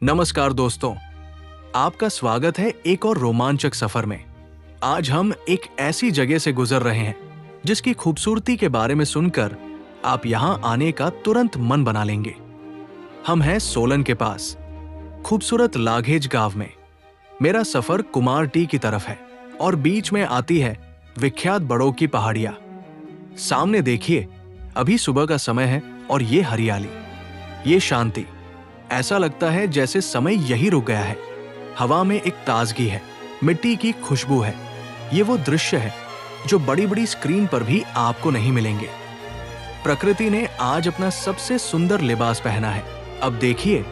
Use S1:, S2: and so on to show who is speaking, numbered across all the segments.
S1: नमस्कार दोस्तों, आपका स्वागत है एक और रोमांचक सफर में। आज हम एक ऐसी जगह से गुजर रहे हैं जिसकी खूबसूरती के बारे में सुनकर आप यहां आने का तुरंत मन बना लेंगे। हम हैं सोलन के पास, खूबसूरत लागेज गांव में। मेरा सफर कुमारटी की तरफ है और बीच में आती है विख्यात बड़ों की पहाड़ियां। सामने देखिए, अभी सुबह का समय है और ये हरियाली, ये शांति, ऐसा लगता है जैसे समय यही रुक गया है। हवा में एक ताजगी है, मिट्टी की खुशबू है। ये वो दृश्य है जो बड़ी बड़ी स्क्रीन पर भी आपको नहीं मिलेंगे। प्रकृति ने आज अपना सबसे सुंदर लिबास पहना है। अब देखिए,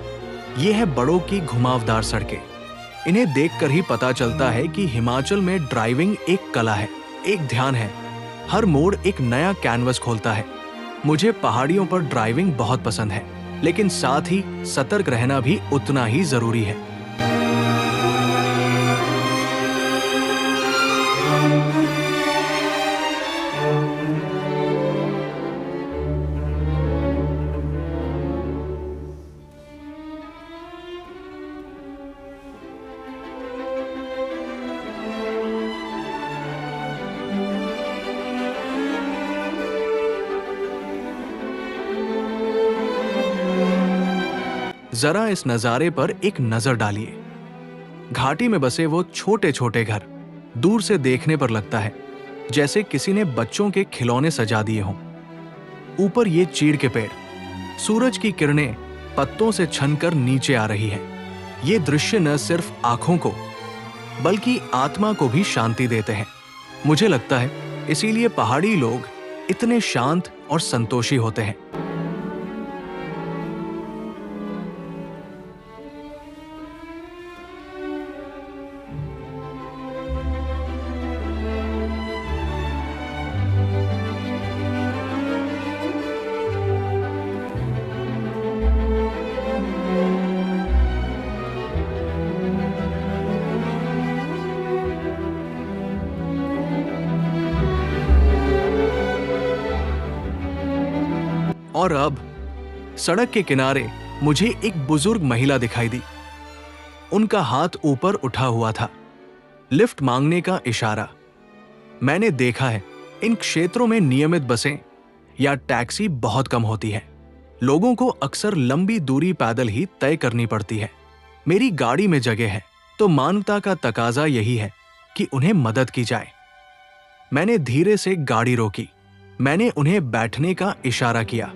S1: ये है बड़ों की घुमावदार सड़कें। इन्हें देखकर ही पता चलता है कि हिमाचल में ड्राइविंग एक कला है, एक ध्यान है। हर मोड़ एक नया कैनवस खोलता है। मुझे पहाड़ियों पर ड्राइविंग बहुत पसंद है, लेकिन साथ ही सतर्क रहना भी उतना ही जरूरी है। जरा इस नजारे पर एक नजर डालिए। घाटी में बसे वो छोटे छोटे घर दूर से देखने पर लगता है जैसे किसी ने बच्चों के खिलौने सजा दिए हों। ऊपर ये चीड़ के पेड़, सूरज की किरणें पत्तों से छनकर नीचे आ रही है। ये दृश्य न सिर्फ आंखों को बल्कि आत्मा को भी शांति देते हैं। मुझे लगता है इसीलिए पहाड़ी लोग इतने शांत और संतोषी होते हैं। और अब सड़क के किनारे मुझे एक बुजुर्ग महिला दिखाई दी। उनका हाथ ऊपर उठा हुआ था, लिफ्ट मांगने का इशारा। मैंने देखा है, इन क्षेत्रों में नियमित बसें या टैक्सी बहुत कम होती है। लोगों को अक्सर लंबी दूरी पैदल ही तय करनी पड़ती है। मेरी गाड़ी में जगह है तो मानवता का तकाजा यही है कि उन्हें मदद की जाए। मैंने धीरे से गाड़ी रोकी। मैंने उन्हें बैठने का इशारा किया।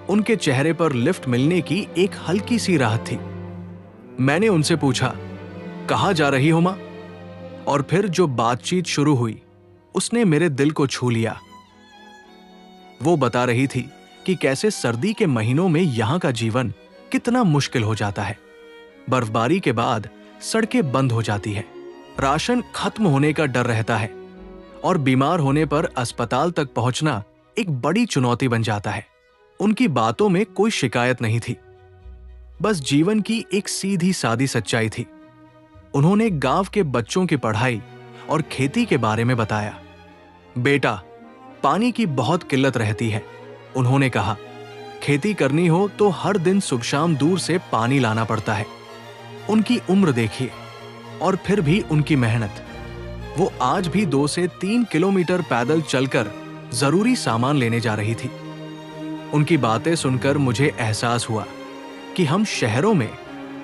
S1: उनके चेहरे पर लिफ्ट मिलने की एक हल्की सी राहत थी। मैंने उनसे पूछा, कहाँ जा रही हो मां? और फिर जो बातचीत शुरू हुई उसने मेरे दिल को छू लिया। वो बता रही थी कि कैसे सर्दी के महीनों में यहां का जीवन कितना मुश्किल हो जाता है। बर्फबारी के बाद सड़कें बंद हो जाती है, राशन खत्म होने का डर रहता है और बीमार होने पर अस्पताल तक पहुंचना एक बड़ी चुनौती बन जाता है। उनकी बातों में कोई शिकायत नहीं थी, बस जीवन की एक सीधी सादी सच्चाई थी। उन्होंने गांव के बच्चों की पढ़ाई और खेती के बारे में बताया। बेटा, पानी की बहुत किल्लत रहती है, उन्होंने कहा। खेती करनी हो तो हर दिन सुबह शाम दूर से पानी लाना पड़ता है। उनकी उम्र देखिए और फिर भी उनकी मेहनत। वो आज भी 2 से 3 किलोमीटर पैदल चलकर जरूरी सामान लेने जा रही थी। उनकी बातें सुनकर मुझे एहसास हुआ कि हम शहरों में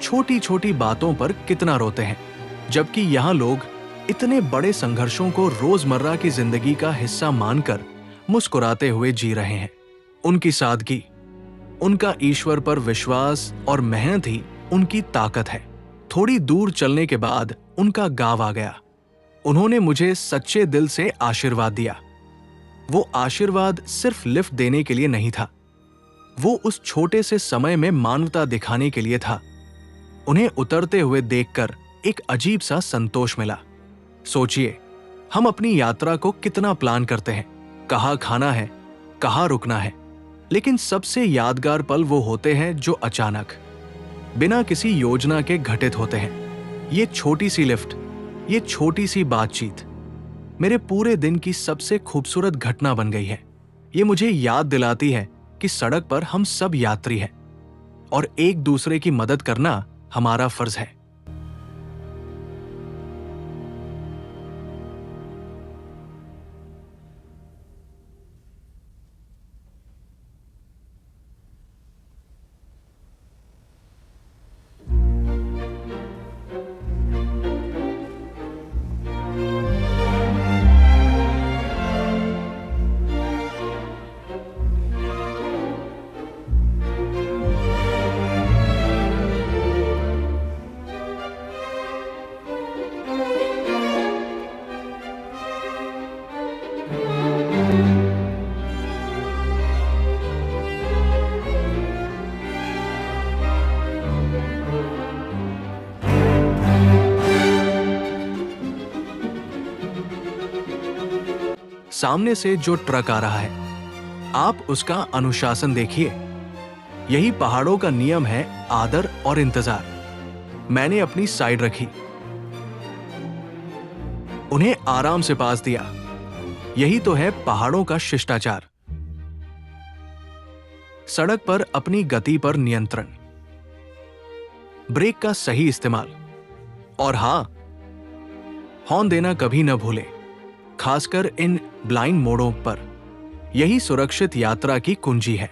S1: छोटी छोटी बातों पर कितना रोते हैं, जबकि यहाँ लोग इतने बड़े संघर्षों को रोजमर्रा की जिंदगी का हिस्सा मानकर मुस्कुराते हुए जी रहे हैं। उनकी सादगी, उनका ईश्वर पर विश्वास और मेहनत ही उनकी ताकत है। थोड़ी दूर चलने के बाद उनका गांव आ गया। उन्होंने मुझे सच्चे दिल से आशीर्वाद दिया। वो आशीर्वाद सिर्फ लिफ्ट देने के लिए नहीं था, वो उस छोटे से समय में मानवता दिखाने के लिए था। उन्हें उतरते हुए देखकर एक अजीब सा संतोष मिला। सोचिए, हम अपनी यात्रा को कितना प्लान करते हैं, कहाँ खाना है, कहाँ रुकना है, लेकिन सबसे यादगार पल वो होते हैं जो अचानक, बिना किसी योजना के घटित होते हैं। ये छोटी सी लिफ्ट, ये छोटी सी बातचीत मेरे पूरे दिन की सबसे खूबसूरत घटना बन गई है। ये मुझे याद दिलाती है कि सड़क पर हम सब यात्री हैं और एक दूसरे की मदद करना हमारा फर्ज है। सामने से जो ट्रक आ रहा है, आप उसका अनुशासन देखिए। यही पहाड़ों का नियम है, आदर और इंतजार। मैंने अपनी साइड रखी, उन्हें आराम से पास दिया। यही तो है पहाड़ों का शिष्टाचार। सड़क पर अपनी गति पर नियंत्रण, ब्रेक का सही इस्तेमाल, और हां, हॉर्न देना कभी न भूले, खासकर इन ब्लाइंड मोड़ों पर। यही सुरक्षित यात्रा की कुंजी है।